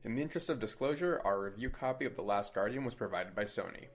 In the interest of disclosure, our review copy of The Last Guardian was provided by Sony.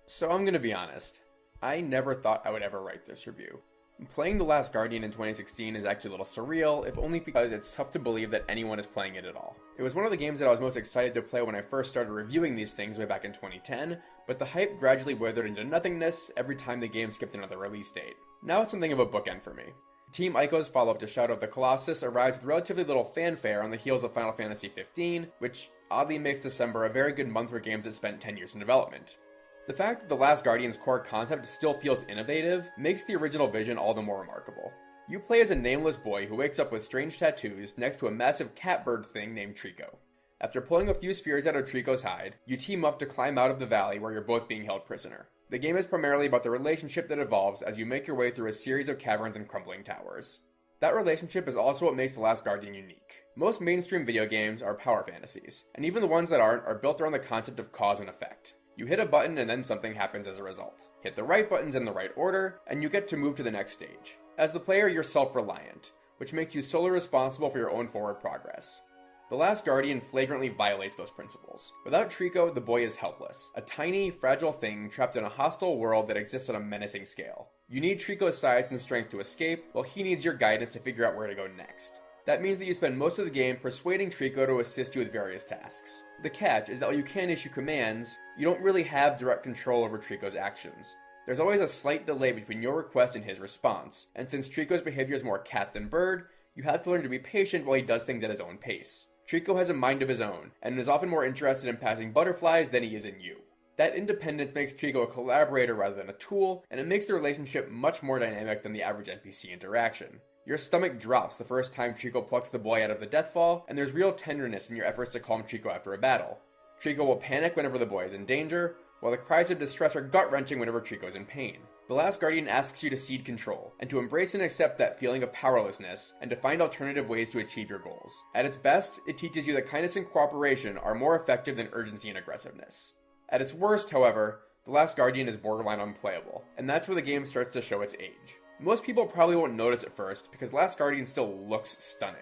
So I'm gonna be honest, I never thought I would ever write this review. Playing The Last Guardian in 2016 is actually a little surreal, if only because it's tough to believe that anyone is playing it at all. It was one of the games that I was most excited to play when I first started reviewing these things way back in 2010, but the hype gradually withered into nothingness every time the game skipped another release date. Now it's something of a bookend for me. Team Ico's follow-up to Shadow of the Colossus arrives with relatively little fanfare on the heels of Final Fantasy XV, which oddly makes December a very good month for games that spent 10 years in development. The fact that The Last Guardian's core concept still feels innovative makes the original vision all the more remarkable. You play as a nameless boy who wakes up with strange tattoos next to a massive catbird thing named Trico. After pulling a few spears out of Trico's hide, you team up to climb out of the valley where you're both being held prisoner. The game is primarily about the relationship that evolves as you make your way through a series of caverns and crumbling towers. That relationship is also what makes The Last Guardian unique. Most mainstream video games are power fantasies, and even the ones that aren't are built around the concept of cause and effect. You hit a button and then something happens as a result. Hit the right buttons in the right order, and you get to move to the next stage. As the player, you're self-reliant, which makes you solely responsible for your own forward progress. The Last Guardian flagrantly violates those principles. Without Trico, the boy is helpless, a tiny, fragile thing trapped in a hostile world that exists on a menacing scale. You need Trico's size and strength to escape, while he needs your guidance to figure out where to go next. That means that you spend most of the game persuading Trico to assist you with various tasks. The catch is that while you can issue commands, you don't really have direct control over Trico's actions. There's always a slight delay between your request and his response, and since Trico's behavior is more cat than bird, you have to learn to be patient while he does things at his own pace. Trico has a mind of his own, and is often more interested in passing butterflies than he is in you. That independence makes Trico a collaborator rather than a tool, and it makes the relationship much more dynamic than the average NPC interaction. Your stomach drops the first time Trico plucks the boy out of the deathfall, and there's real tenderness in your efforts to calm Trico after a battle. Trico will panic whenever the boy is in danger, while the cries of distress are gut-wrenching whenever Trico is in pain. The Last Guardian asks you to cede control, and to embrace and accept that feeling of powerlessness, and to find alternative ways to achieve your goals. At its best, it teaches you that kindness and cooperation are more effective than urgency and aggressiveness. At its worst, however, The Last Guardian is borderline unplayable, and that's where the game starts to show its age. Most people probably won't notice at first, because Last Guardian still looks stunning.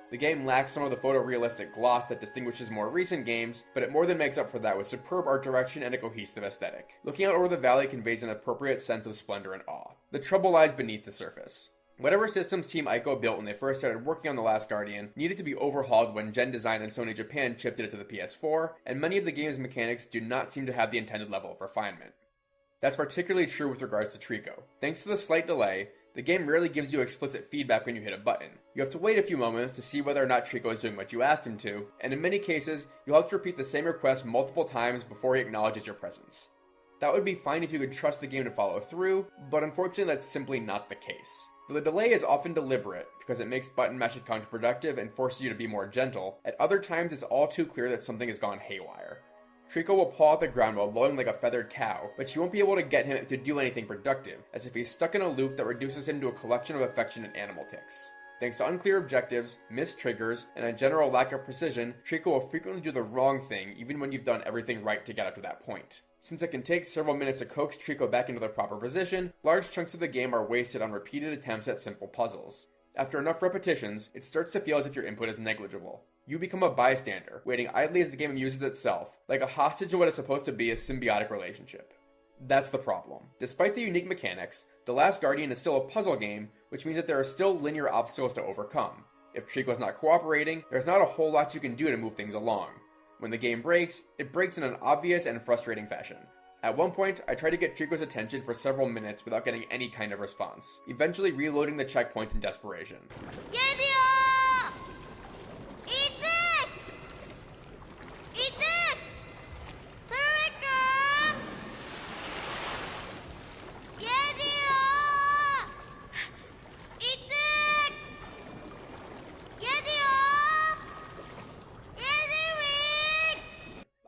The game lacks some of the photorealistic gloss that distinguishes more recent games, but it more than makes up for that with superb art direction and a cohesive aesthetic. Looking out over the valley conveys an appropriate sense of splendor and awe. The trouble lies beneath the surface. Whatever systems Team Ico built when they first started working on The Last Guardian needed to be overhauled when Gen Design and Sony Japan shifted it to the PS4, and many of the game's mechanics do not seem to have the intended level of refinement. That's particularly true with regards to Trico. Thanks to the slight delay, the game rarely gives you explicit feedback when you hit a button. You have to wait a few moments to see whether or not Trico is doing what you asked him to, and in many cases, you'll have to repeat the same request multiple times before he acknowledges your presence. That would be fine if you could trust the game to follow through, but unfortunately that's simply not the case. Though the delay is often deliberate, because it makes button mashing counterproductive and forces you to be more gentle, at other times it's all too clear that something has gone haywire. Trico will paw at the ground while lowing like a feathered cow, but you won't be able to get him to do anything productive, as if he's stuck in a loop that reduces him to a collection of affectionate animal ticks. Thanks to unclear objectives, missed triggers, and a general lack of precision, Trico will frequently do the wrong thing even when you've done everything right to get up to that point. Since it can take several minutes to coax Trico back into the proper position, large chunks of the game are wasted on repeated attempts at simple puzzles. After enough repetitions, it starts to feel as if your input is negligible. You become a bystander, waiting idly as the game amuses itself, like a hostage in what is supposed to be a symbiotic relationship. That's the problem. Despite the unique mechanics, The Last Guardian is still a puzzle game, which means that there are still linear obstacles to overcome. If Trico's not cooperating, there's not a whole lot you can do to move things along. When the game breaks, it breaks in an obvious and frustrating fashion. At one point, I tried to get Trico's attention for several minutes without getting any kind of response, eventually reloading the checkpoint in desperation.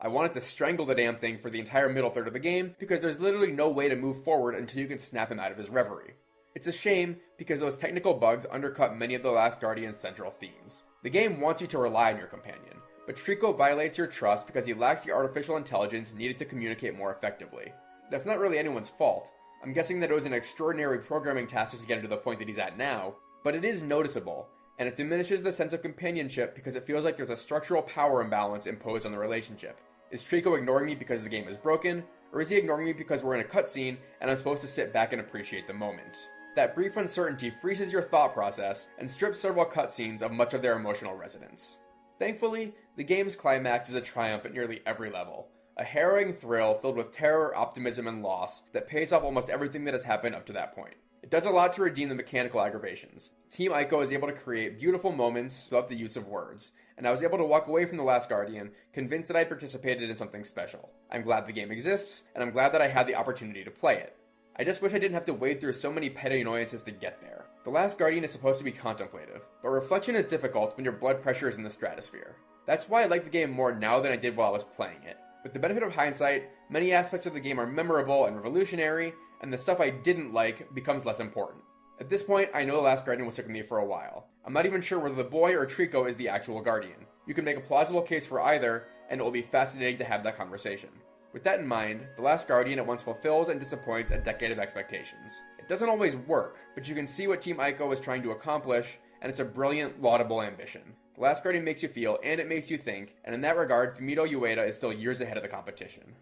I wanted to strangle the damn thing for the entire middle third of the game, because there's literally no way to move forward until you can snap him out of his reverie. It's a shame, because those technical bugs undercut many of The Last Guardian's central themes. The game wants you to rely on your companion, but Trico violates your trust because he lacks the artificial intelligence needed to communicate more effectively. That's not really anyone's fault. I'm guessing that it was an extraordinary programming task to get him to the point that he's at now, but it is noticeable, and it diminishes the sense of companionship because it feels like there's a structural power imbalance imposed on the relationship. Is Trico ignoring me because the game is broken, or is he ignoring me because we're in a cutscene and I'm supposed to sit back and appreciate the moment? That brief uncertainty freezes your thought process and strips several cutscenes of much of their emotional resonance. Thankfully, the game's climax is a triumph at nearly every level. A harrowing thrill filled with terror, optimism, and loss that pays off almost everything that has happened up to that point. It does a lot to redeem the mechanical aggravations. Team Ico is able to create beautiful moments without the use of words, and I was able to walk away from The Last Guardian convinced that I'd participated in something special. I'm glad the game exists, and I'm glad that I had the opportunity to play it. I just wish I didn't have to wade through so many petty annoyances to get there. The Last Guardian is supposed to be contemplative, but reflection is difficult when your blood pressure is in the stratosphere. That's why I like the game more now than I did while I was playing it. With the benefit of hindsight, many aspects of the game are memorable and revolutionary, and the stuff I didn't like becomes less important. At this point, I know The Last Guardian will stick with me for a while. I'm not even sure whether the boy or Trico is the actual Guardian. You can make a plausible case for either, and it will be fascinating to have that conversation. With that in mind, The Last Guardian at once fulfills and disappoints a decade of expectations. It doesn't always work, but you can see what Team Ico was trying to accomplish, and it's a brilliant, laudable ambition. The Last Guardian makes you feel, and it makes you think, and in that regard, Fumito Ueda is still years ahead of the competition.